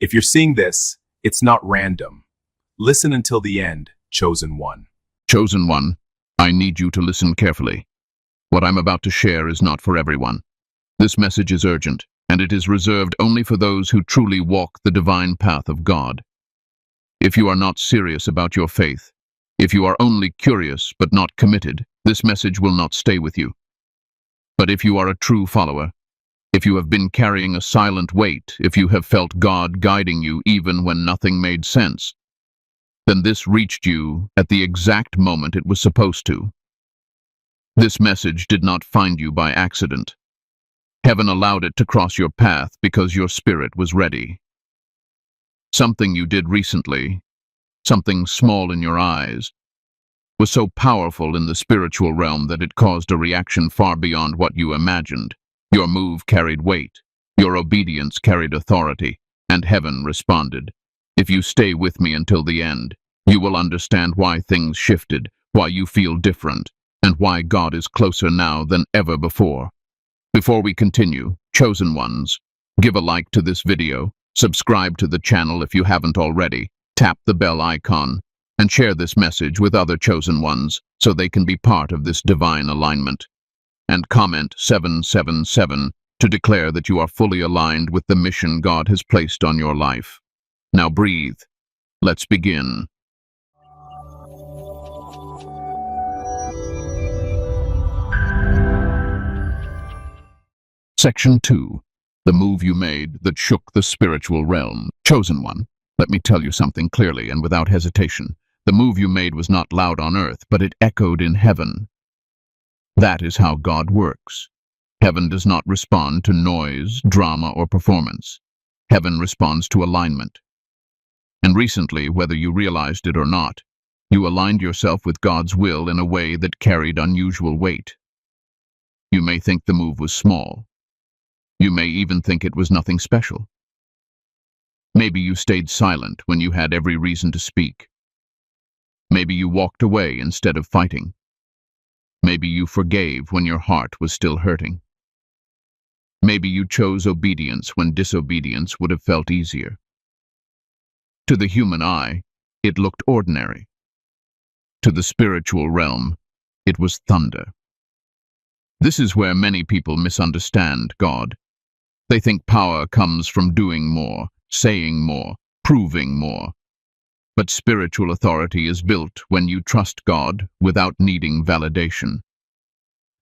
If you're seeing this, it's not random. Listen until the end, chosen one. Chosen one, I need you to listen carefully. What I'm about to share is not for everyone. This message is urgent, and it is reserved only for those who truly walk the divine path of God. If you are not serious about your faith, if you are only curious but not committed, this message will not stay with you. But if you are a true follower, if you have been carrying a silent weight, if you have felt God guiding you even when nothing made sense, then this reached you at the exact moment it was supposed to. This message did not find you by accident. Heaven allowed it to cross your path because your spirit was ready. Something you did recently, something small in your eyes, was so powerful in the spiritual realm that it caused a reaction far beyond what you imagined. Your move carried weight, your obedience carried authority, and heaven responded. If you stay with me until the end, you will understand why things shifted, why you feel different, and why God is closer now than ever before. Before we continue, chosen ones, give a like to this video, subscribe to the channel if you haven't already, tap the bell icon, and share this message with other chosen ones so they can be part of this divine alignment. And comment 777 to declare that you are fully aligned with the mission God has placed on your life. Now breathe. Let's begin. Section 2. The move you made that shook the spiritual realm. Chosen one, let me tell you something clearly and without hesitation. The move you made was not loud on earth, but it echoed in heaven. That is how God works. Heaven does not respond to noise, drama, or performance. Heaven responds to alignment. And recently, whether you realized it or not, you aligned yourself with God's will in a way that carried unusual weight. You may think the move was small. You may even think it was nothing special. Maybe you stayed silent when you had every reason to speak. Maybe you walked away instead of fighting. Maybe you forgave when your heart was still hurting. Maybe you chose obedience when disobedience would have felt easier. To the human eye, it looked ordinary. To the spiritual realm, it was thunder. This is where many people misunderstand God. They think power comes from doing more, saying more, proving more. But spiritual authority is built when you trust God without needing validation.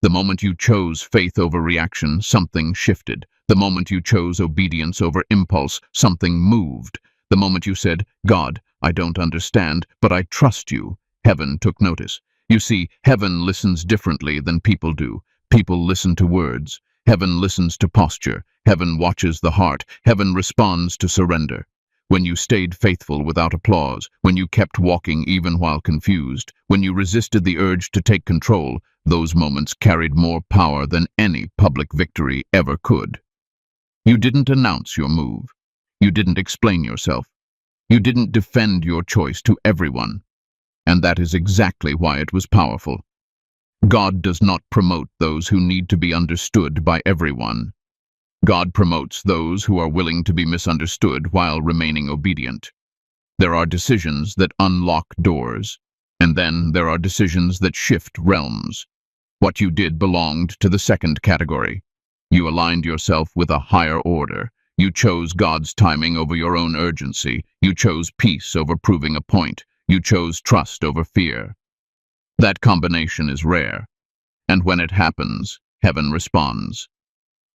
The moment you chose faith over reaction, something shifted. The moment you chose obedience over impulse, something moved. The moment you said, God, I don't understand, but I trust you, heaven took notice. You see, heaven listens differently than people do. People listen to words. Heaven listens to posture. Heaven watches the heart. Heaven responds to surrender. When you stayed faithful without applause, when you kept walking even while confused, when you resisted the urge to take control, those moments carried more power than any public victory ever could. You didn't announce your move. You didn't explain yourself. You didn't defend your choice to everyone. And that is exactly why it was powerful. God does not promote those who need to be understood by everyone. God promotes those who are willing to be misunderstood while remaining obedient. There are decisions that unlock doors, and then there are decisions that shift realms. What you did belonged to the second category. You aligned yourself with a higher order. You chose God's timing over your own urgency. You chose peace over proving a point. You chose trust over fear. That combination is rare, and when it happens, heaven responds.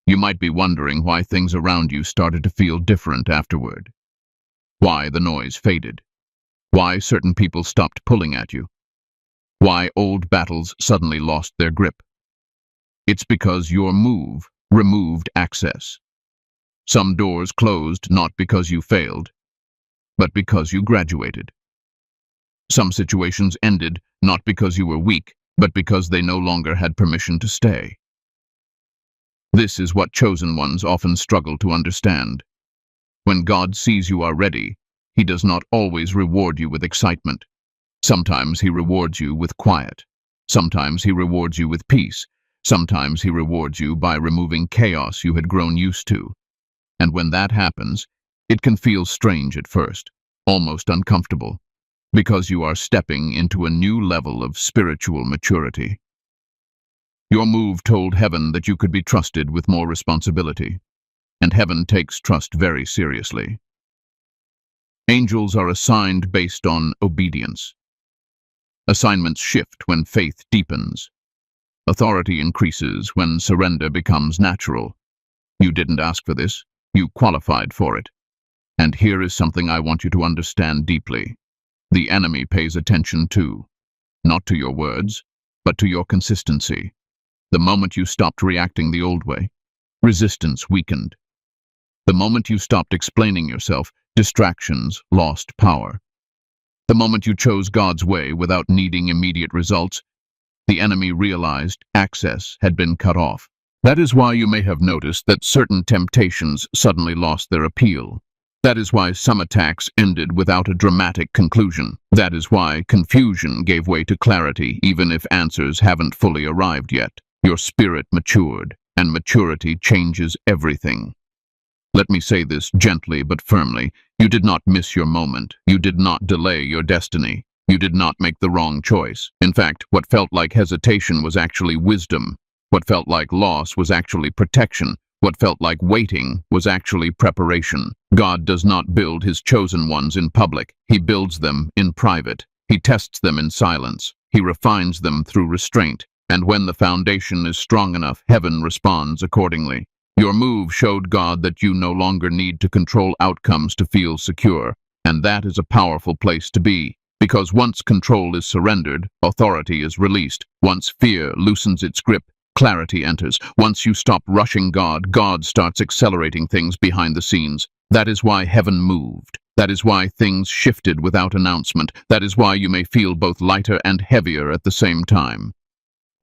You might be wondering why things around you started to feel different afterward. Why the noise faded. Why certain people stopped pulling at you. Why old battles suddenly lost their grip. It's because your move removed access. Some doors closed not because you failed, but because you graduated. Some situations ended not because you were weak, but because they no longer had permission to stay. This is what chosen ones often struggle to understand. When God sees you are ready, He does not always reward you with excitement. Sometimes He rewards you with quiet. Sometimes He rewards you with peace. Sometimes He rewards you by removing chaos you had grown used to. And when that happens, It can feel strange at first, almost uncomfortable, because you are stepping into a new level of spiritual maturity. Your move told heaven that you could be trusted with more responsibility, and heaven takes trust very seriously. Angels are assigned based on obedience. Assignments shift when faith deepens. Authority increases when surrender becomes natural. You didn't ask for this, you qualified for it. And here is something I want you to understand deeply. The enemy pays attention too, not to your words, but to your consistency. The moment you stopped reacting the old way, resistance weakened. The moment you stopped explaining yourself, distractions lost power. The moment you chose God's way without needing immediate results, the enemy realized access had been cut off. That is why you may have noticed that certain temptations suddenly lost their appeal. That is why some attacks ended without a dramatic conclusion. That is why confusion gave way to clarity, even if answers haven't fully arrived yet. Your spirit matured, and maturity changes everything. Let me say this gently but firmly. You did not miss your moment. You did not delay your destiny. You did not make the wrong choice. In fact, what felt like hesitation was actually wisdom. What felt like loss was actually protection. What felt like waiting was actually preparation. God does not build his chosen ones in public. He builds them in private. He tests them in silence. He refines them through restraint. And when the foundation is strong enough, heaven responds accordingly. Your move showed God that you no longer need to control outcomes to feel secure. And that is a powerful place to be. Because once control is surrendered, authority is released. Once fear loosens its grip, clarity enters. Once you stop rushing God, God starts accelerating things behind the scenes. That is why heaven moved. That is why things shifted without announcement. That is why you may feel both lighter and heavier at the same time.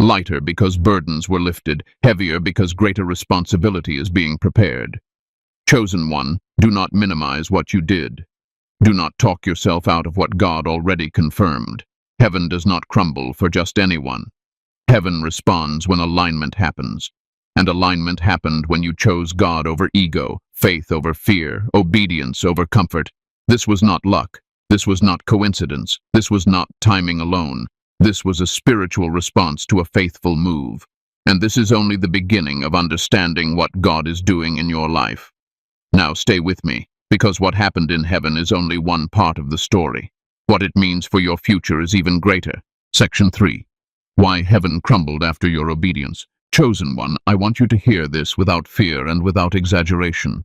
Lighter because burdens were lifted, heavier because greater responsibility is being prepared. Chosen one, do not minimize what you did. Do not talk yourself out of what God already confirmed. Heaven does not crumble for just anyone. Heaven responds when alignment happens. And alignment happened when you chose God over ego, faith over fear, obedience over comfort. This was not luck. This was not coincidence. This was not timing alone. This was a spiritual response to a faithful move. And this is only the beginning of understanding what God is doing in your life. Now stay with me, because what happened in heaven is only one part of the story. What it means for your future is even greater. Section 3. Why heaven crumbled after your obedience. Chosen one, I want you to hear this without fear and without exaggeration.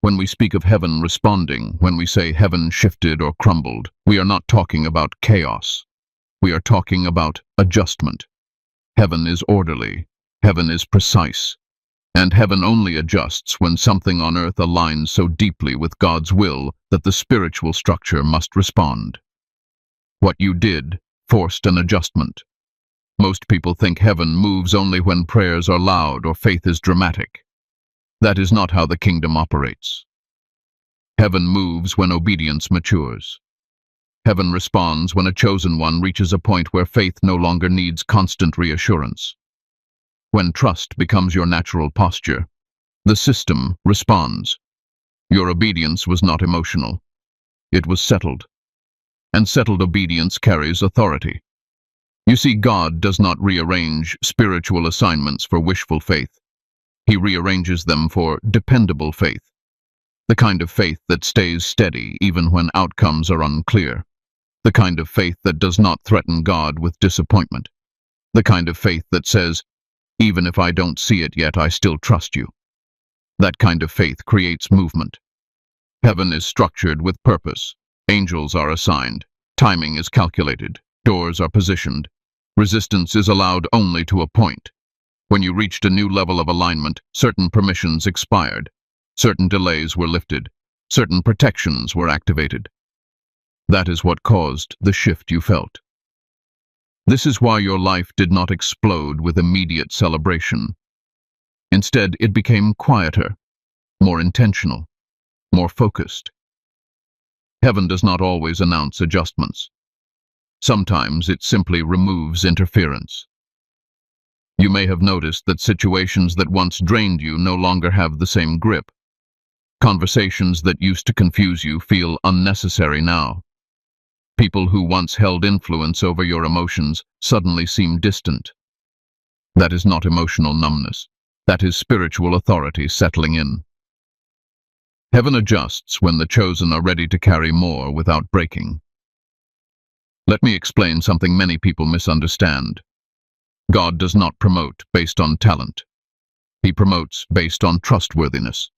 When we speak of heaven responding, when we say heaven shifted or crumbled, we are not talking about chaos. We are talking about adjustment. Heaven is orderly. Heaven is precise. And heaven only adjusts when something on earth aligns so deeply with God's will that the spiritual structure must respond. What you did forced an adjustment. Most people think heaven moves only when prayers are loud or faith is dramatic. That is not how the kingdom operates. Heaven moves when obedience matures. Heaven responds when a chosen one reaches a point where faith no longer needs constant reassurance. When trust becomes your natural posture, the system responds. Your obedience was not emotional. It was settled. And settled obedience carries authority. You see, God does not rearrange spiritual assignments for wishful faith. He rearranges them for dependable faith. The kind of faith that stays steady even when outcomes are unclear. The kind of faith that does not threaten God with disappointment. The kind of faith that says, even if I don't see it yet, I still trust you. That kind of faith creates movement. Heaven is structured with purpose. Angels are assigned. Timing is calculated. Doors are positioned. Resistance is allowed only to a point. When you reached a new level of alignment, certain permissions expired. Certain delays were lifted. Certain protections were activated. That is what caused the shift you felt. This is why your life did not explode with immediate celebration. Instead, it became quieter, more intentional, more focused. Heaven does not always announce adjustments. Sometimes it simply removes interference. You may have noticed that situations that once drained you no longer have the same grip. Conversations that used to confuse you feel unnecessary now. People who once held influence over your emotions suddenly seem distant. That is not emotional numbness. That is spiritual authority settling in. Heaven adjusts when the chosen are ready to carry more without breaking. Let me explain something many people misunderstand. God does not promote based on talent. He promotes based on trustworthiness.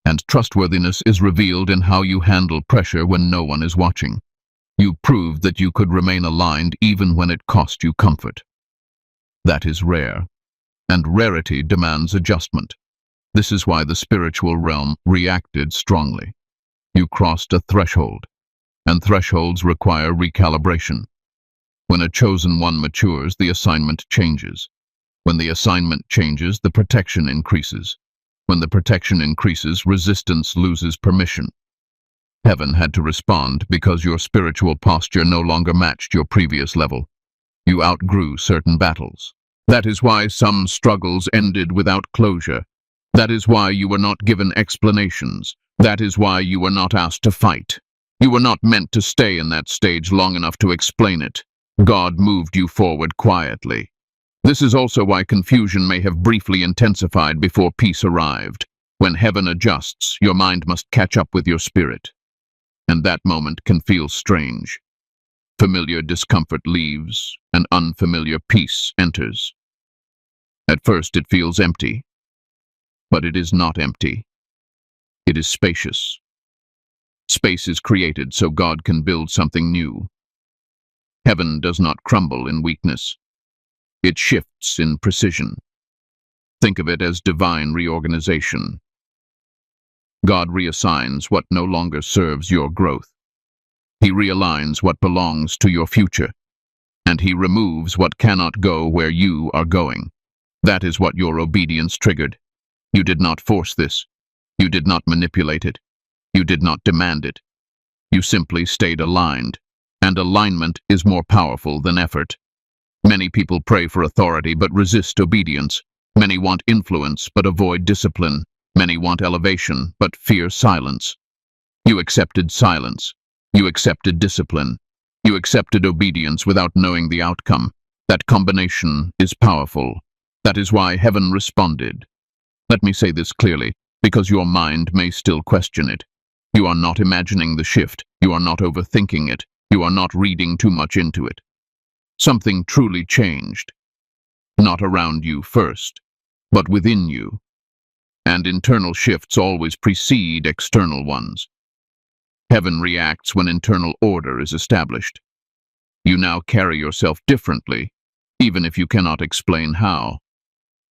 And trustworthiness is revealed in how you handle pressure when no one is watching. You proved that you could remain aligned even when it cost you comfort. That is rare, and rarity demands adjustment. This is why the spiritual realm reacted strongly. You crossed a threshold, and thresholds require recalibration. When a chosen one matures, the assignment changes. When the assignment changes, the protection increases. When the protection increases, resistance loses permission. Heaven had to respond because your spiritual posture no longer matched your previous level. You outgrew certain battles. That is why some struggles ended without closure. That is why you were not given explanations. That is why you were not asked to fight. You were not meant to stay in that stage long enough to explain it. God moved you forward quietly. This is also why confusion may have briefly intensified before peace arrived. When heaven adjusts, your mind must catch up with your spirit. And that moment can feel strange. Familiar discomfort leaves, and unfamiliar peace enters. At first it feels empty, but it is not empty. It is spacious. Space is created so God can build something new. Heaven does not crumble in weakness. It shifts in precision. Think of it as divine reorganization. God reassigns what no longer serves your growth. He realigns what belongs to your future, and he removes what cannot go where you are going. That is what your obedience triggered. You did not force this. You did not manipulate it. You did not demand it. You simply stayed aligned, and alignment is more powerful than effort. Many people pray for authority but resist obedience. Many want influence but avoid discipline. Many want elevation but fear silence. You accepted silence. You accepted discipline. You accepted obedience without knowing the outcome. That combination is powerful. That is why heaven responded. Let me say this clearly, because your mind may still question it. You are not imagining the shift. You are not overthinking it. You are not reading too much into it. Something truly changed. Not around you first, but within you. And internal shifts always precede external ones. Heaven reacts when internal order is established. You now carry yourself differently, even if you cannot explain how.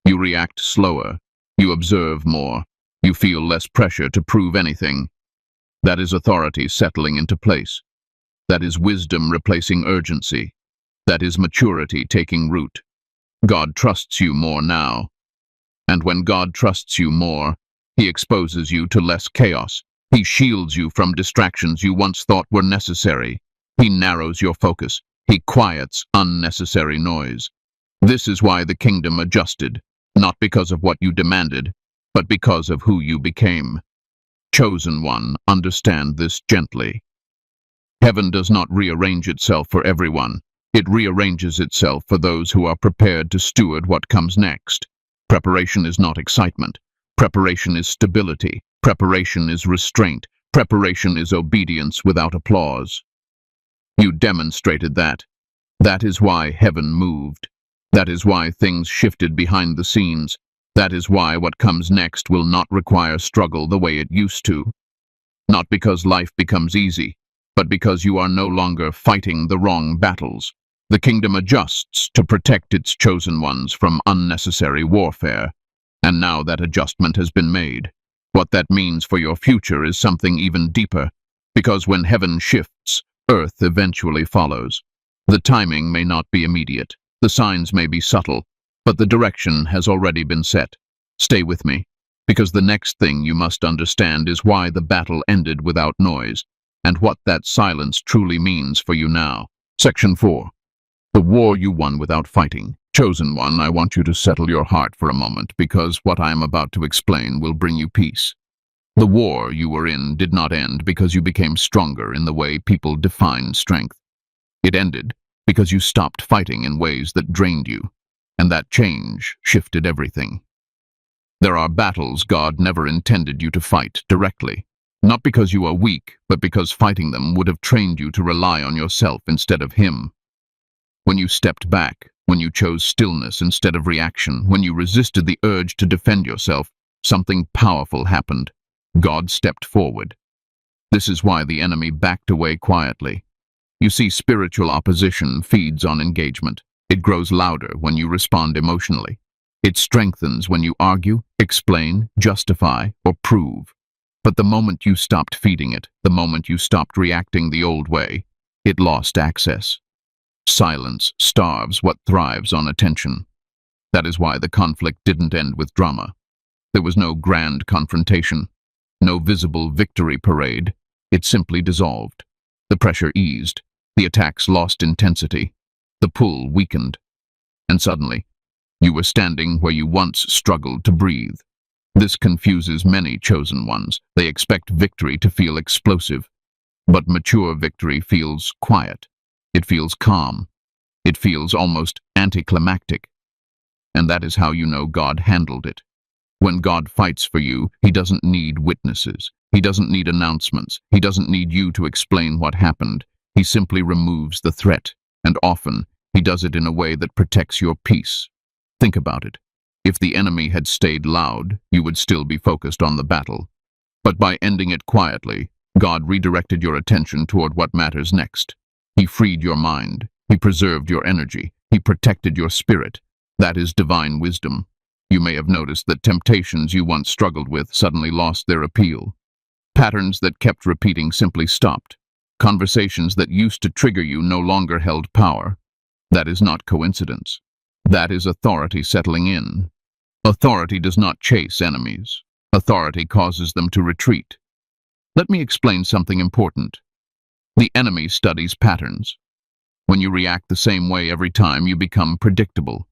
You react slower. You observe more. You feel less pressure to prove anything. That is authority settling into place. That is wisdom replacing urgency. That is maturity taking root. God trusts you more now. And when God trusts you more, he exposes you to less chaos. He shields you from distractions you once thought were necessary. He narrows your focus. He quiets unnecessary noise. This is why the kingdom adjusted, not because of what you demanded, but because of who you became. Chosen one, understand this gently. Heaven does not rearrange itself for everyone. It rearranges itself for those who are prepared to steward what comes next. Preparation is not excitement. Preparation is stability. Preparation is restraint. Preparation is obedience without applause. You demonstrated that. That is why heaven moved. That is why things shifted behind the scenes. That is why what comes next will not require struggle the way it used to. Not because life becomes easy, but because you are no longer fighting the wrong battles. The kingdom adjusts to protect its chosen ones from unnecessary warfare. And now that adjustment has been made. What that means for your future is something even deeper, because when heaven shifts, earth eventually follows. The timing may not be immediate, the signs may be subtle, but the direction has already been set. Stay with me, because the next thing you must understand is why the battle ended without noise, and what that silence truly means for you now. Section 4. The war you won without fighting. Chosen one, I want you to settle your heart for a moment, because what I am about to explain will bring you peace. The war you were in did not end because you became stronger in the way people define strength. It ended because you stopped fighting in ways that drained you, and that change shifted everything. There are battles God never intended you to fight directly, not because you are weak, but because fighting them would have trained you to rely on yourself instead of Him. When you stepped back, when you chose stillness instead of reaction, when you resisted the urge to defend yourself, something powerful happened. God stepped forward. This is why the enemy backed away quietly. You see, spiritual opposition feeds on engagement. It grows louder when you respond emotionally. It strengthens when you argue, explain, justify, or prove. But the moment you stopped feeding it, the moment you stopped reacting the old way, it lost access. Silence starves what thrives on attention. That is why the conflict didn't end with drama. There was no grand confrontation, no visible victory parade. It simply dissolved. The pressure eased. The attacks lost intensity. The pull weakened. And suddenly, you were standing where you once struggled to breathe. This confuses many chosen ones. They expect victory to feel explosive. But mature victory feels quiet. It feels calm. It feels almost anticlimactic. And that is how you know God handled it. When God fights for you, He doesn't need witnesses. He doesn't need announcements. He doesn't need you to explain what happened. He simply removes the threat, and often He does it in a way that protects your peace. Think about it. If the enemy had stayed loud, you would still be focused on the battle. But by ending it quietly, God redirected your attention toward what matters next. He freed your mind. He preserved your energy. He protected your spirit. That is divine wisdom. You may have noticed that temptations you once struggled with suddenly lost their appeal. Patterns that kept repeating simply stopped. Conversations that used to trigger you no longer held power. That is not coincidence. That is authority settling in. Authority does not chase enemies. Authority causes them to retreat. Let me explain something important. The enemy studies patterns. When you react the same way every time, you become predictable.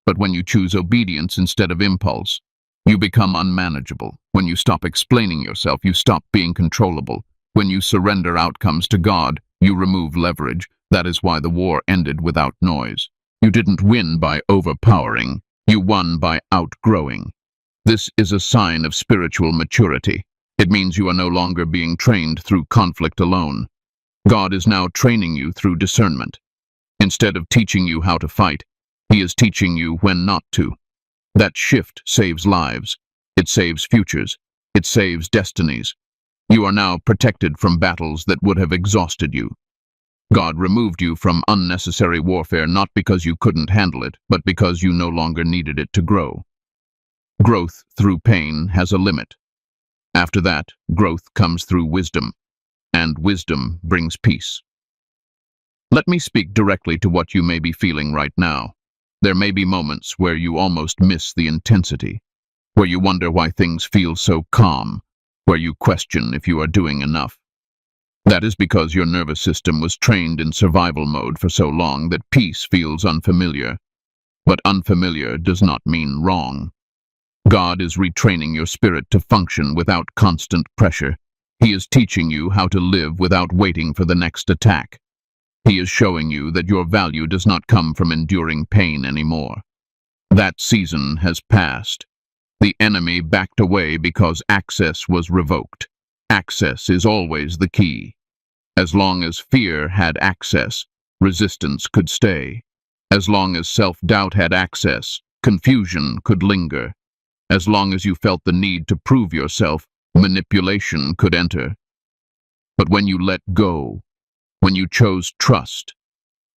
But when you choose obedience instead of impulse, you become unmanageable. When you stop explaining yourself, you stop being controllable. When you surrender outcomes to God, you remove leverage. That is why the war ended without noise. You didn't win by overpowering. You won by outgrowing. This is a sign of spiritual maturity. It means you are no longer being trained through conflict alone. God is now training you through discernment. Instead of teaching you how to fight, He is teaching you when not to. That shift saves lives. It saves futures. It saves destinies. You are now protected from battles that would have exhausted you. God removed you from unnecessary warfare not because you couldn't handle it, but because you no longer needed it to grow. Growth through pain has a limit. After that, growth comes through wisdom, and wisdom brings peace. Let me speak directly to what you may be feeling right now. There may be moments where you almost miss the intensity, where you wonder why things feel so calm, where you question if you are doing enough. That is because your nervous system was trained in survival mode for so long that peace feels unfamiliar. But unfamiliar does not mean wrong. God is retraining your spirit to function without constant pressure. He is teaching you how to live without waiting for the next attack. He is showing you that your value does not come from enduring pain anymore. That season has passed. The enemy backed away because access was revoked. Access is always the key. As long as fear had access, resistance could stay. As long as self-doubt had access, confusion could linger. As long as you felt the need to prove yourself, manipulation could enter. But when you let go, when you chose trust,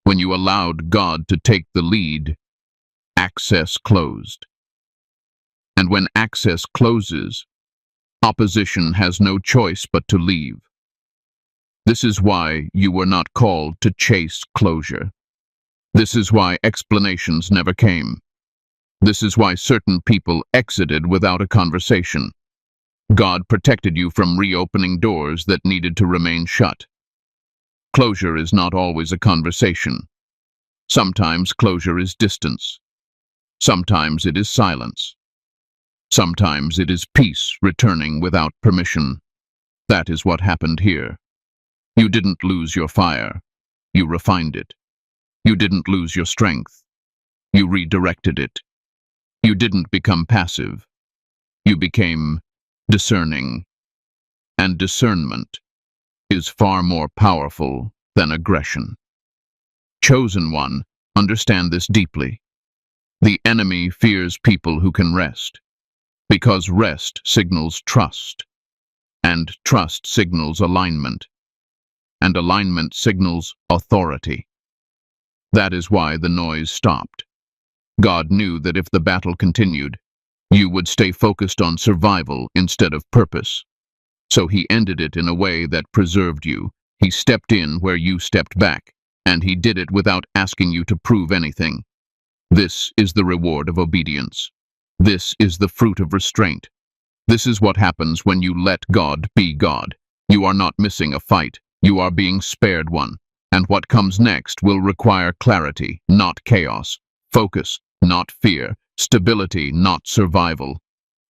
when you allowed God to take the lead, access closed. And when access closes, opposition has no choice but to leave. This is why you were not called to chase closure. This is why explanations never came. This is why certain people exited without a conversation. God protected you from reopening doors that needed to remain shut. Closure is not always a conversation. Sometimes closure is distance. Sometimes it is silence. Sometimes it is peace returning without permission. That is what happened here. You didn't lose your fire. You refined it. You didn't lose your strength. You redirected it. You didn't become passive. You became discerning. And discernment is far more powerful than aggression. Chosen one, understand this deeply. The enemy fears people who can rest, because rest signals trust, and trust signals alignment, and alignment signals authority. That is why the noise stopped. God knew that if the battle continued, you would stay focused on survival instead of purpose. So he ended it in a way that preserved you. He stepped in where you stepped back, and he did it without asking you to prove anything. This is the reward of obedience. This is the fruit of restraint. This is what happens when you let God be God. You are not missing a fight. You are being spared one. And what comes next will require clarity, not chaos. Focus, not fear. Stability, not survival.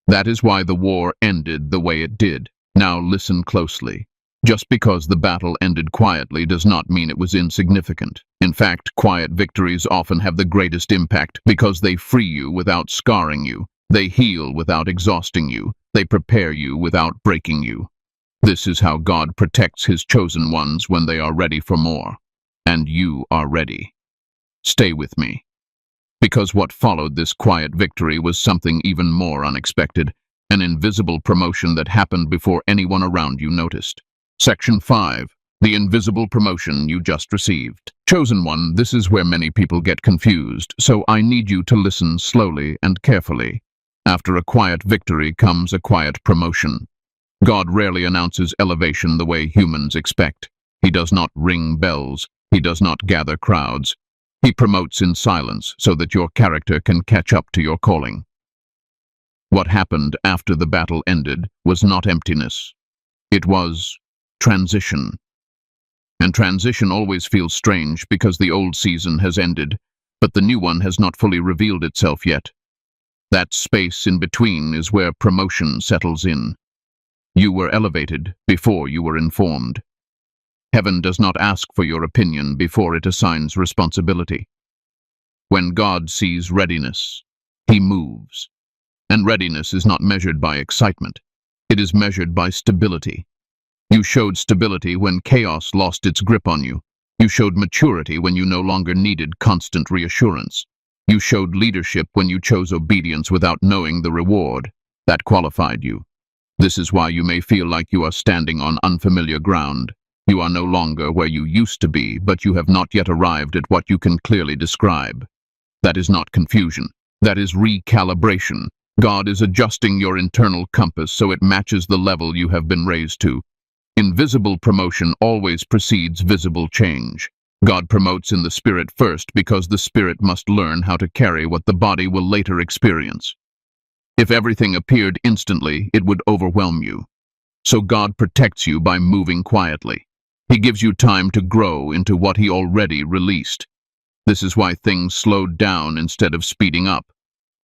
That is why the war ended the way it did. Now listen closely. Just because the battle ended quietly does not mean it was insignificant. In fact, quiet victories often have the greatest impact because they free you without scarring you. They heal without exhausting you. They prepare you without breaking you. This is how God protects his chosen ones when they are ready for more. And you are ready. Stay with me. Because what followed this quiet victory was something even more unexpected, an invisible promotion that happened before anyone around you noticed. Section 5. The invisible promotion you just received. Chosen one, this is where many people get confused, so I need you to listen slowly and carefully. After a quiet victory comes a quiet promotion. God rarely announces elevation the way humans expect. He does not ring bells. He does not gather crowds. He promotes in silence so that your character can catch up to your calling. What happened after the battle ended was not emptiness. It was transition. And transition always feels strange because the old season has ended, but the new one has not fully revealed itself yet. That space in between is where promotion settles in. You were elevated before you were informed. Heaven does not ask for your opinion before it assigns responsibility. When God sees readiness, he moves. And readiness is not measured by excitement. It is measured by stability. You showed stability when chaos lost its grip on you. You showed maturity when you no longer needed constant reassurance. You showed leadership when you chose obedience without knowing the reward. That qualified you. This is why you may feel like you are standing on unfamiliar ground. You are no longer where you used to be, but you have not yet arrived at what you can clearly describe. That is not confusion. That is recalibration. God is adjusting your internal compass so it matches the level you have been raised to. Invisible promotion always precedes visible change. God promotes in the spirit first because the spirit must learn how to carry what the body will later experience. If everything appeared instantly, it would overwhelm you. So God protects you by moving quietly. He gives you time to grow into what he already released. This is why things slowed down instead of speeding up.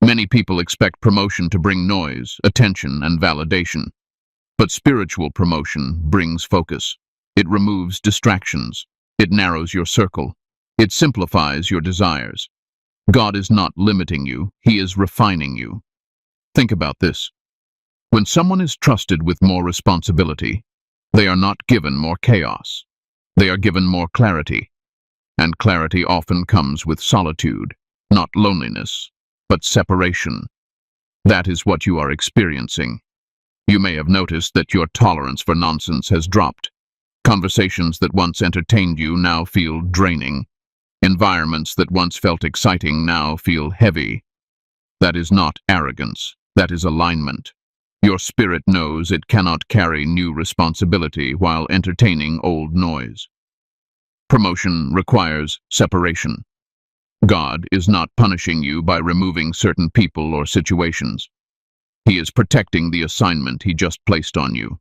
Many people expect promotion to bring noise, attention, and validation. But spiritual promotion brings focus. It removes distractions. It narrows your circle. It simplifies your desires. God is not limiting you. He is refining you. Think about this. When someone is trusted with more responsibility, they are not given more chaos. They are given more clarity. And clarity often comes with solitude, not loneliness, but separation. That is what you are experiencing. You may have noticed that your tolerance for nonsense has dropped. Conversations that once entertained you now feel draining. Environments that once felt exciting now feel heavy. That is not arrogance. That is alignment. Your spirit knows it cannot carry new responsibility while entertaining old noise. Promotion requires separation. God is not punishing you by removing certain people or situations. He is protecting the assignment he just placed on you.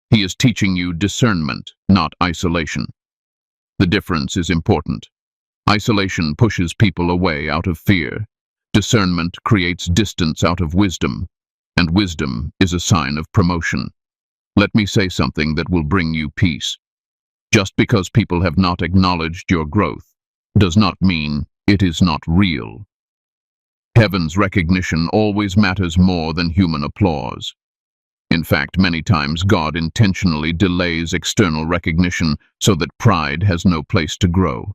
He is teaching you discernment, not isolation. The difference is important. Isolation pushes people away out of fear. Discernment creates distance out of wisdom. and wisdom is a sign of promotion. Let me say something that will bring you peace. Just because people have not acknowledged your growth does not mean it is not real. Heaven's recognition always matters more than human applause. In fact, many times God intentionally delays external recognition so that pride has no place to grow.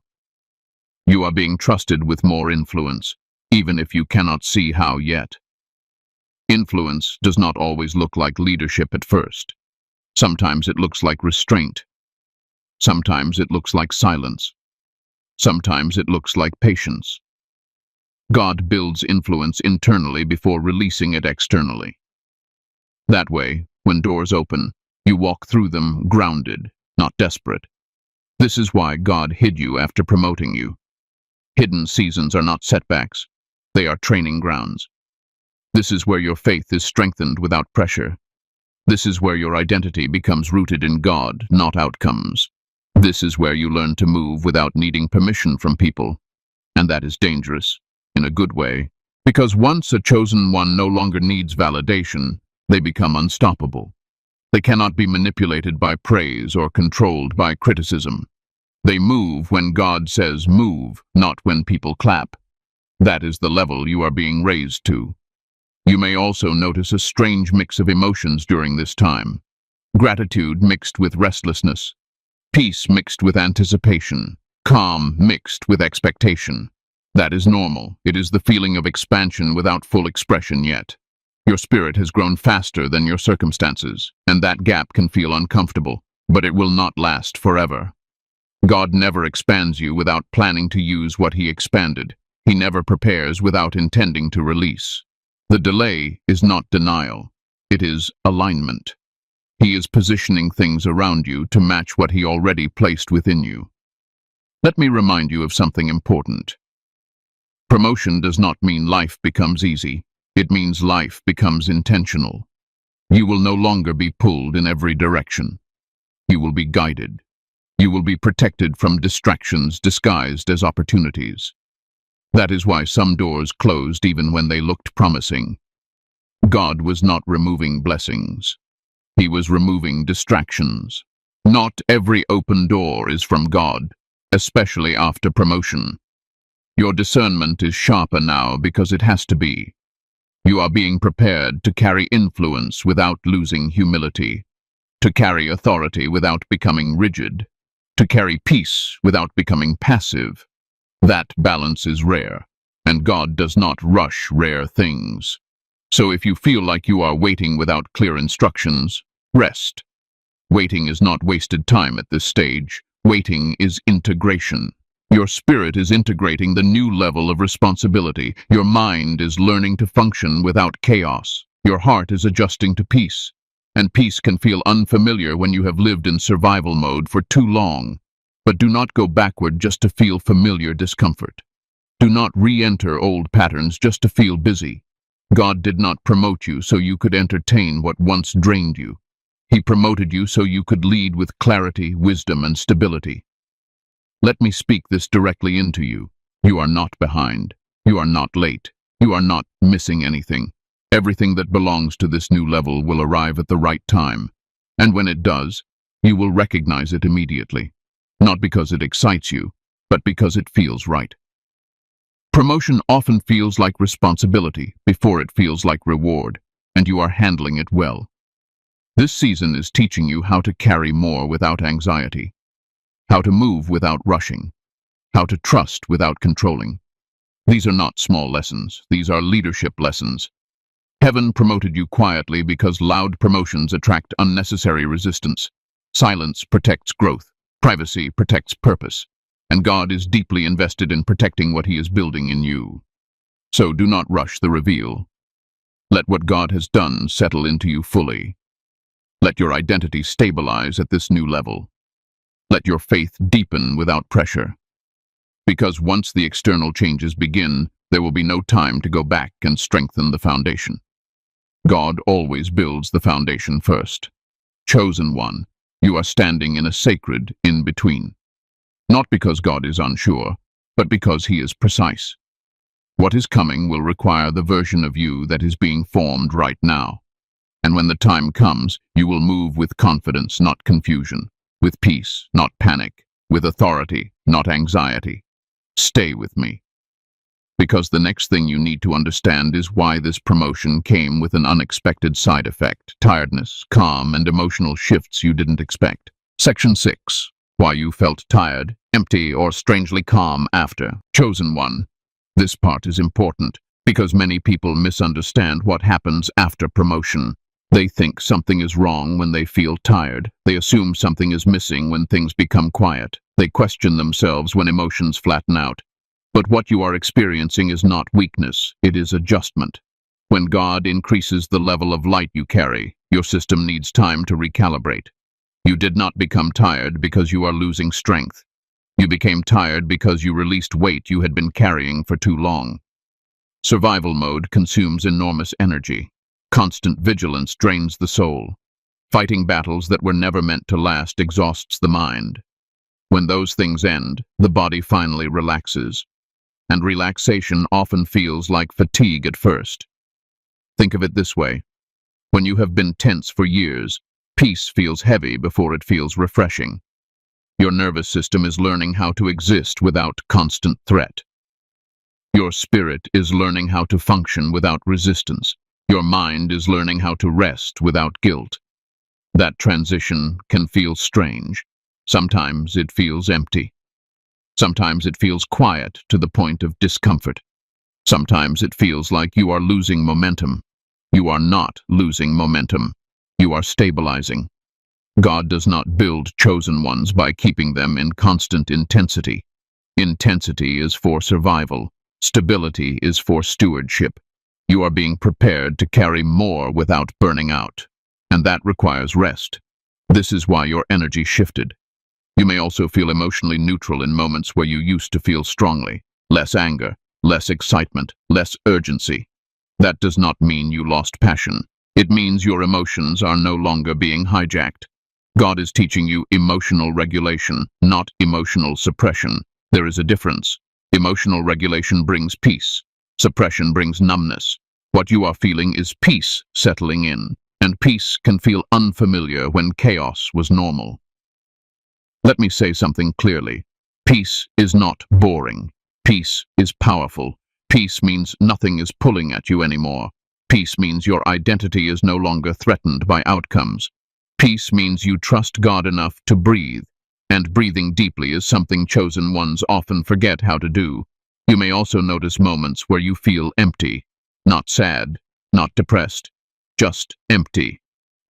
You are being trusted with more influence, even if you cannot see how yet. Influence does not always look like leadership at first. Sometimes it looks like restraint. Sometimes it looks like silence. Sometimes it looks like patience. God builds influence internally before releasing it externally. That way, when doors open, you walk through them grounded, not desperate. This is why God hid you after promoting you. Hidden seasons are not setbacks. They are training grounds. This is where your faith is strengthened without pressure. This is where your identity becomes rooted in God, not outcomes. This is where you learn to move without needing permission from people. And that is dangerous, in a good way, because once a chosen one no longer needs validation, they become unstoppable. They cannot be manipulated by praise or controlled by criticism. They move when God says move, not when people clap. That is the level you are being raised to. You may also notice a strange mix of emotions during this time. Gratitude mixed with restlessness. Peace mixed with anticipation. Calm mixed with expectation. That is normal. It is the feeling of expansion without full expression yet. Your spirit has grown faster than your circumstances, and that gap can feel uncomfortable, but it will not last forever. God never expands you without planning to use what He expanded. He never prepares without intending to release. The delay is not denial. It is alignment. He is positioning things around you to match what He already placed within you. Let me remind you of something important. Promotion does not mean life becomes easy. It means life becomes intentional. You will no longer be pulled in every direction. You will be guided. You will be protected from distractions disguised as opportunities. That is why some doors closed even when they looked promising. God was not removing blessings. He was removing distractions. Not every open door is from God, especially after promotion. Your discernment is sharper now because it has to be. You are being prepared to carry influence without losing humility, to carry authority without becoming rigid, to carry peace without becoming passive. That balance is rare, and God does not rush rare things. So if you feel like you are waiting without clear instructions, rest. Waiting is not wasted time at this stage. Waiting is integration. Your spirit is integrating the new level of responsibility. Your mind is learning to function without chaos. Your heart is adjusting to peace. And peace can feel unfamiliar when you have lived in survival mode for too long. But do not go backward just to feel familiar discomfort. Do not re-enter old patterns just to feel busy. God did not promote you so you could entertain what once drained you. He promoted you so you could lead with clarity, wisdom, and stability. Let me speak this directly into you. You are not behind. You are not late. You are not missing anything. Everything that belongs to this new level will arrive at the right time. And when it does, you will recognize it immediately. Not because it excites you, but because it feels right. Promotion often feels like responsibility before it feels like reward, and you are handling it well. This season is teaching you how to carry more without anxiety, how to move without rushing, how to trust without controlling. These are not small lessons. These are leadership lessons. Heaven promoted you quietly because loud promotions attract unnecessary resistance. Silence protects growth. Privacy protects purpose. And God is deeply invested in protecting what He is building in you. So do not rush the reveal. Let what God has done settle into you fully. Let your identity stabilize at this new level. Let your faith deepen without pressure. Because once the external changes begin, there will be no time to go back and strengthen the foundation. God always builds the foundation first. Chosen one, you are standing in a sacred in-between. Not because God is unsure, but because He is precise. What is coming will require the version of you that is being formed right now. And when the time comes, you will move with confidence, not confusion, with peace, not panic, with authority, not anxiety. Stay with me. Because the next thing you need to understand is why this promotion came with an unexpected side effect: tiredness, calm, and emotional shifts you didn't expect. Section 6. Why you felt tired, empty, or strangely calm after. Chosen one. This part is important because many people misunderstand what happens after promotion. They think something is wrong when they feel tired. They assume something is missing when things become quiet. They question themselves when emotions flatten out. But what you are experiencing is not weakness, it is adjustment. When God increases the level of light you carry, your system needs time to recalibrate. You did not become tired because you are losing strength. You became tired because you released weight you had been carrying for too long. Survival mode consumes enormous energy. Constant vigilance drains the soul. Fighting battles that were never meant to last exhausts the mind. When those things end, the body finally relaxes. And relaxation often feels like fatigue at first. Think of it this way. When you have been tense for years, peace feels heavy before it feels refreshing. Your nervous system is learning how to exist without constant threat. Your spirit is learning how to function without resistance. Your mind is learning how to rest without guilt. That transition can feel strange. Sometimes it feels empty. Sometimes it feels quiet to the point of discomfort. Sometimes it feels like you are losing momentum. You are not losing momentum. You are stabilizing. God does not build chosen ones by keeping them in constant intensity. Intensity is for survival. Stability is for stewardship. You are being prepared to carry more without burning out. And that requires rest. This is why your energy shifted. You may also feel emotionally neutral in moments where you used to feel strongly. Less anger, less excitement, less urgency. That does not mean you lost passion. It means your emotions are no longer being hijacked. God is teaching you emotional regulation, not emotional suppression. There is a difference. Emotional regulation brings peace. Suppression brings numbness. What you are feeling is peace settling in, and peace can feel unfamiliar when chaos was normal. Let me say something clearly. Peace is not boring. Peace is powerful. Peace means nothing is pulling at you anymore. Peace means your identity is no longer threatened by outcomes. Peace means you trust God enough to breathe, and breathing deeply is something chosen ones often forget how to do. You may also notice moments where you feel empty, not sad, not depressed, just empty.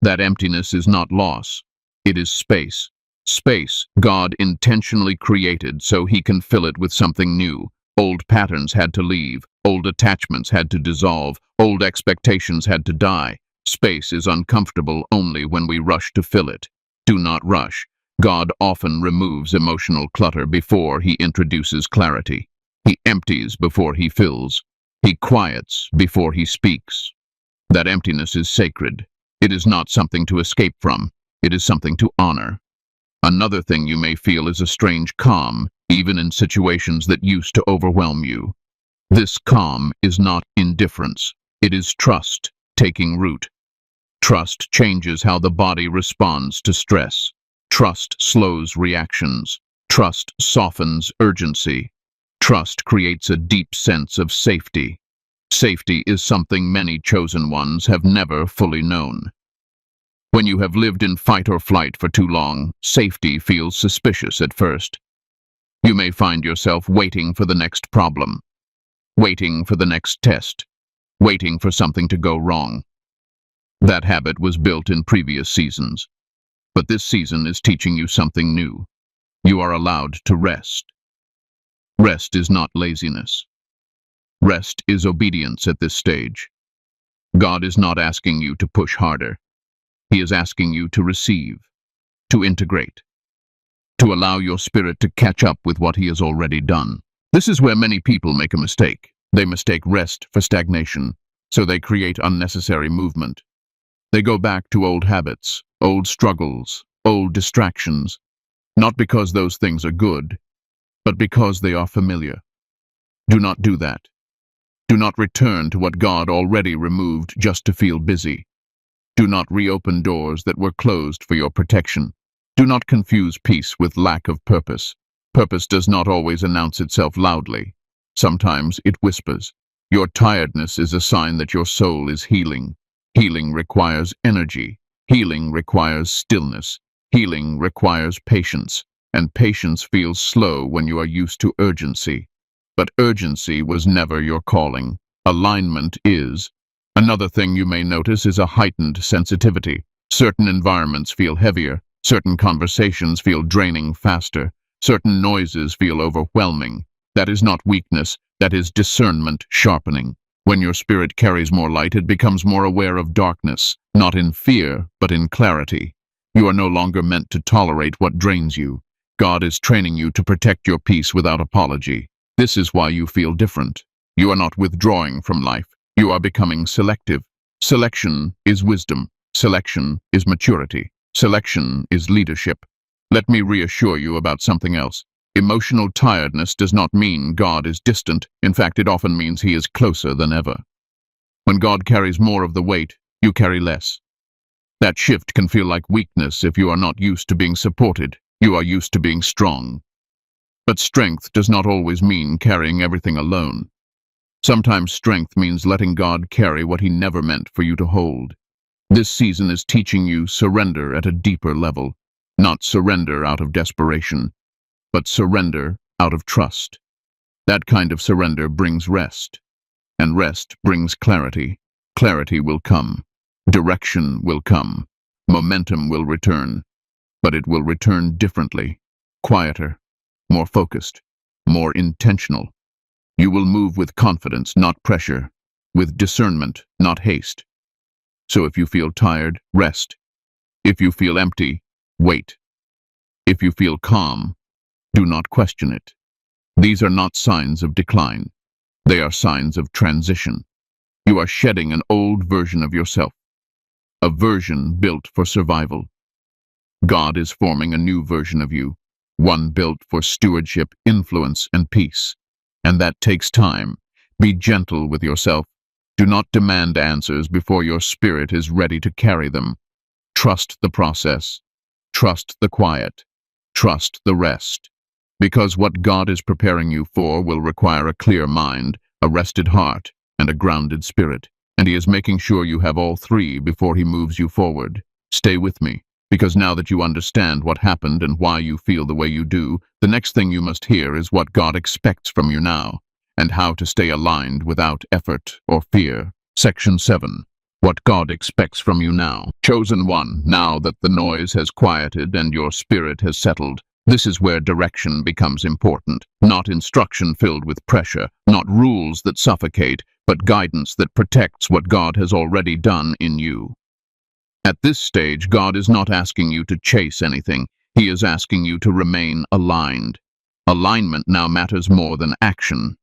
That emptiness is not loss. It is space. Space God intentionally created so he can fill it with something new. Old patterns had to leave. Old attachments had to dissolve. Old expectations had to die. Space is uncomfortable only when we rush to fill it. Do not rush. God often removes emotional clutter before he introduces clarity. He empties before he fills. He quiets before he speaks. That emptiness is sacred. It is not something to escape from. It is something to honor. Another thing you may feel is a strange calm, even in situations that used to overwhelm you. This calm is not indifference. It is trust taking root. Trust changes how the body responds to stress. Trust slows reactions. Trust softens urgency. Trust creates a deep sense of safety. Safety is something many chosen ones have never fully known. When you have lived in fight or flight for too long, safety feels suspicious at first. You may find yourself waiting for the next problem, waiting for the next test, waiting for something to go wrong. That habit was built in previous seasons, but this season is teaching you something new. You are allowed to rest. Rest is not laziness. Rest is obedience at this stage. God is not asking you to push harder. He is asking you to receive, to integrate, to allow your spirit to catch up with what he has already done. This is where many people make a mistake. They mistake rest for stagnation, so they create unnecessary movement. They go back to old habits, old struggles, old distractions, not because those things are good, but because they are familiar. Do not do that. Do not return to what God already removed just to feel busy. Do not reopen doors that were closed for your protection. Do not confuse peace with lack of purpose. Purpose does not always announce itself loudly. Sometimes it whispers. Your tiredness is a sign that your soul is healing. Healing requires energy. Healing requires stillness. Healing requires patience. And patience feels slow when you are used to urgency. But urgency was never your calling. Alignment is. Another thing you may notice is a heightened sensitivity. Certain environments feel heavier. Certain conversations feel draining faster. Certain noises feel overwhelming. That is not weakness. That is discernment sharpening. When your spirit carries more light, it becomes more aware of darkness, not in fear, but in clarity. You are no longer meant to tolerate what drains you. God is training you to protect your peace without apology. This is why you feel different. You are not withdrawing from life. You are becoming selective. Selection is wisdom. Selection is maturity. Selection is leadership. Let me reassure you about something else. Emotional tiredness does not mean God is distant. In fact, it often means he is closer than ever. When God carries more of the weight, you carry less. That shift can feel like weakness if you are not used to being supported. You are used to being strong. But strength does not always mean carrying everything alone. Sometimes strength means letting God carry what he never meant for you to hold. This season is teaching you surrender at a deeper level. Not surrender out of desperation, but surrender out of trust. That kind of surrender brings rest, and rest brings clarity. Clarity will come. Direction will come. Momentum will return, but it will return differently, quieter, more focused, more intentional. You will move with confidence, not pressure, with discernment, not haste. So if you feel tired, rest. If you feel empty, wait. If you feel calm, do not question it. These are not signs of decline. They are signs of transition. You are shedding an old version of yourself, a version built for survival. God is forming a new version of you, one built for stewardship, influence, and peace. And that takes time. Be gentle with yourself. Do not demand answers before your spirit is ready to carry them. Trust the process. Trust the quiet. Trust the rest. Because what God is preparing you for will require a clear mind, a rested heart, and a grounded spirit. And he is making sure you have all three before he moves you forward. Stay with me, because now that you understand what happened and why you feel the way you do, the next thing you must hear is what God expects from you now, and how to stay aligned without effort or fear. Section 7. What God expects from you now. Chosen one, now that the noise has quieted and your spirit has settled, this is where direction becomes important. Not instruction filled with pressure, not rules that suffocate, but guidance that protects what God has already done in you. At this stage, God is not asking you to chase anything. He is asking you to remain aligned. Alignment now matters more than action.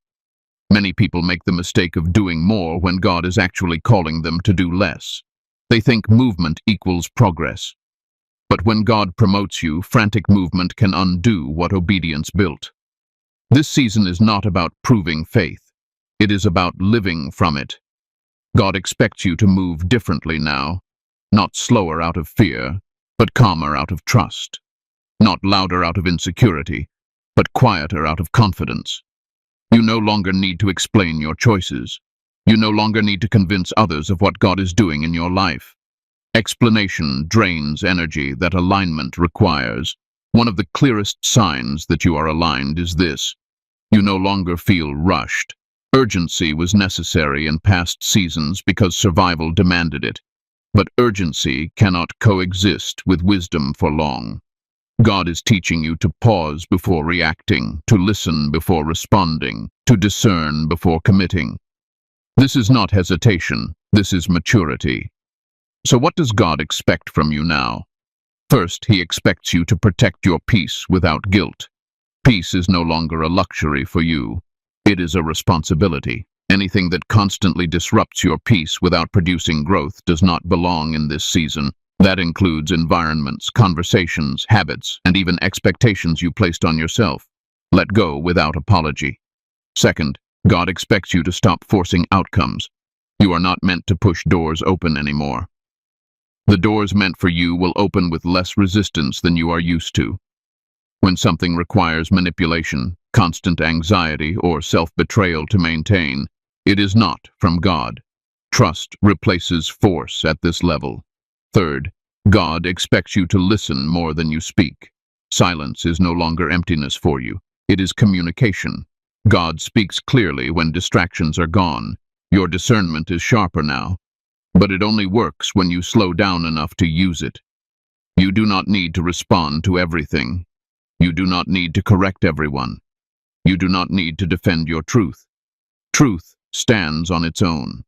Many people make the mistake of doing more when God is actually calling them to do less. They think movement equals progress. But when God promotes you, frantic movement can undo what obedience built. This season is not about proving faith. It is about living from it. God expects you to move differently now, not slower out of fear, but calmer out of trust. Not louder out of insecurity, but quieter out of confidence. You no longer need to explain your choices. You no longer need to convince others of what God is doing in your life. Explanation drains energy that alignment requires. One of the clearest signs that you are aligned is this: you no longer feel rushed. Urgency was necessary in past seasons because survival demanded it. But urgency cannot coexist with wisdom for long. God is teaching you to pause before reacting, to listen before responding, to discern before committing. This is not hesitation, this is maturity. So what does God expect from you now? First, he expects you to protect your peace without guilt. Peace is no longer a luxury for you. It is a responsibility. Anything that constantly disrupts your peace without producing growth does not belong in this season. That includes environments, conversations, habits, and even expectations you placed on yourself. Let go without apology. Second, God expects you to stop forcing outcomes. You are not meant to push doors open anymore. The doors meant for you will open with less resistance than you are used to. When something requires manipulation, constant anxiety, or self-betrayal to maintain, it is not from God. Trust replaces force at this level. Third, God expects you to listen more than you speak. Silence is no longer emptiness for you. It is communication. God speaks clearly when distractions are gone. Your discernment is sharper now. But it only works when you slow down enough to use it. You do not need to respond to everything. You do not need to correct everyone. You do not need to defend your truth. Truth stands on its own.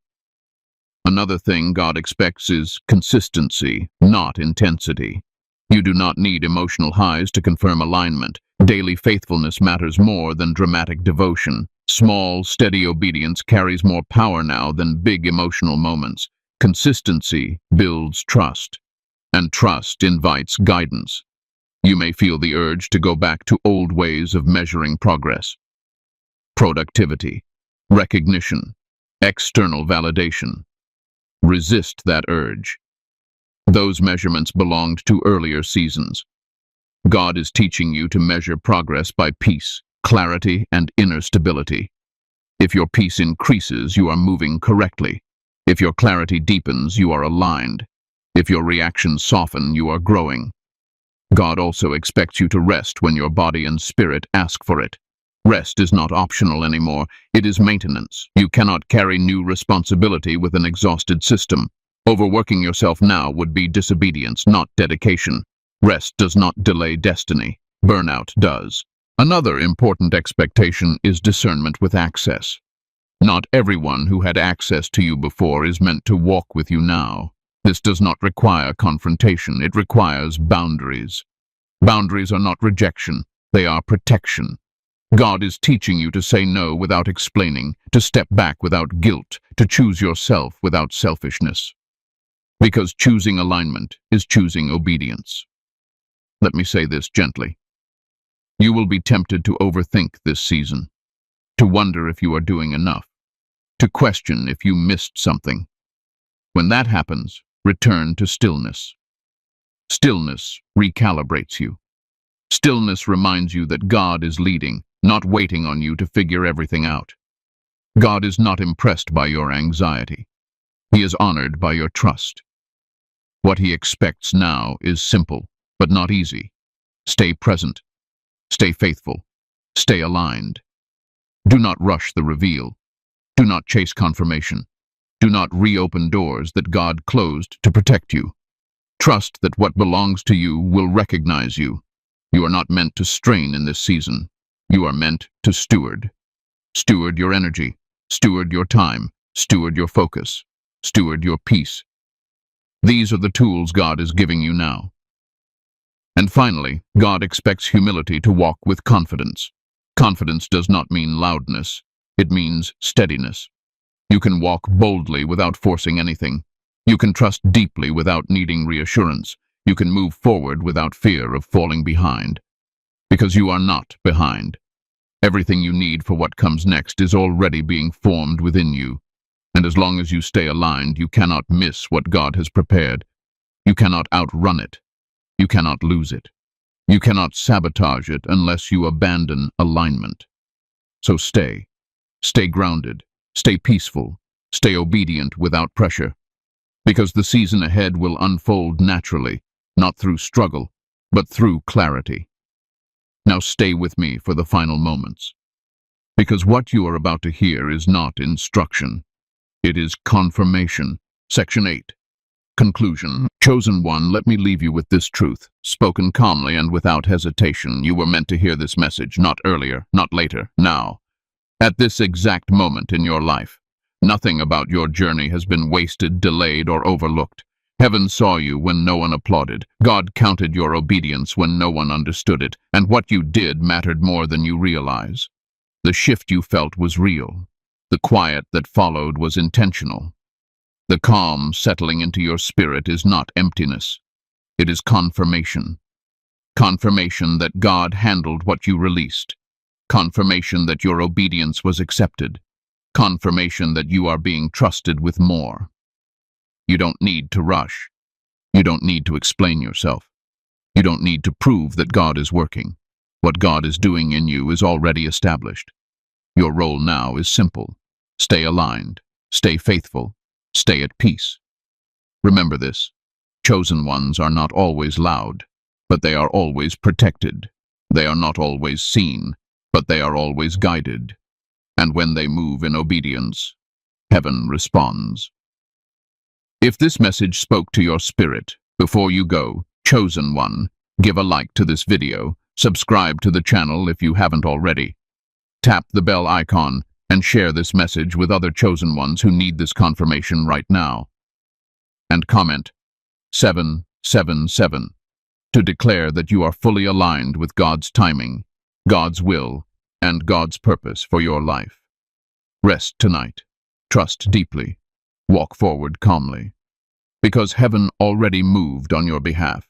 Another thing God expects is consistency, not intensity. You do not need emotional highs to confirm alignment. Daily faithfulness matters more than dramatic devotion. Small, steady obedience carries more power now than big emotional moments. Consistency builds trust, and trust invites guidance. You may feel the urge to go back to old ways of measuring progress. Productivity, recognition, external validation. Resist that urge. Those measurements belonged to earlier seasons. God is teaching you to measure progress by peace, clarity, and inner stability. If your peace increases, you are moving correctly. If your clarity deepens, you are aligned. If your reactions soften, you are growing. God also expects you to rest when your body and spirit ask for it. Rest is not optional anymore. It is maintenance. You cannot carry new responsibility with an exhausted system. Overworking yourself now would be disobedience, not dedication. Rest does not delay destiny. Burnout does. Another important expectation is discernment with access. Not everyone who had access to you before is meant to walk with you now. This does not require confrontation. It requires boundaries. Boundaries are not rejection. They are protection. God is teaching you to say no without explaining, to step back without guilt, to choose yourself without selfishness. Because choosing alignment is choosing obedience. Let me say this gently. You will be tempted to overthink this season, to wonder if you are doing enough, to question if you missed something. When that happens, return to stillness. Stillness recalibrates you. Stillness reminds you that God is leading, not waiting on you to figure everything out. God is not impressed by your anxiety. He is honored by your trust. What he expects now is simple, but not easy. Stay present. Stay faithful. Stay aligned. Do not rush the reveal. Do not chase confirmation. Do not reopen doors that God closed to protect you. Trust that what belongs to you will recognize you. You are not meant to strain in this season. You are meant to steward. Steward your energy. Steward your time. Steward your focus. Steward your peace. These are the tools God is giving you now. And finally, God expects humility to walk with confidence. Confidence does not mean loudness. It means steadiness. You can walk boldly without forcing anything. You can trust deeply without needing reassurance. You can move forward without fear of falling behind. Because you are not behind. Everything you need for what comes next is already being formed within you. And as long as you stay aligned, you cannot miss what God has prepared. You cannot outrun it. You cannot lose it. You cannot sabotage it unless you abandon alignment. So stay. Stay grounded. Stay peaceful. Stay obedient without pressure. Because the season ahead will unfold naturally, not through struggle, but through clarity. Now stay with me for the final moments. Because what you are about to hear is not instruction. It is confirmation. Section 8. Conclusion. Chosen one, let me leave you with this truth. Spoken calmly and without hesitation, you were meant to hear this message, not earlier, not later, now. At this exact moment in your life. Nothing about your journey has been wasted, delayed, or overlooked. Heaven saw you when no one applauded. God counted your obedience when no one understood it, and what you did mattered more than you realize. The shift you felt was real. The quiet that followed was intentional. The calm settling into your spirit is not emptiness. It is confirmation. Confirmation that God handled what you released. Confirmation that your obedience was accepted. confirmation that you are being trusted with more. You don't need to rush. You don't need to explain yourself. You don't need to prove that God is working. What God is doing in you is already established. Your role now is simple. Stay aligned, stay faithful, stay at peace. Remember this. Chosen ones are not always loud, but they are always protected. They are not always seen, but they are always guided. And when they move in obedience, heaven responds. If this message spoke to your spirit, before you go, chosen one, give a like to this video, subscribe to the channel if you haven't already. Tap the bell icon and share this message with other chosen ones who need this confirmation right now. And comment 777 to declare that you are fully aligned with God's timing, God's will, and God's purpose for your life. Rest tonight. Trust deeply. Walk forward calmly. Because heaven already moved on your behalf.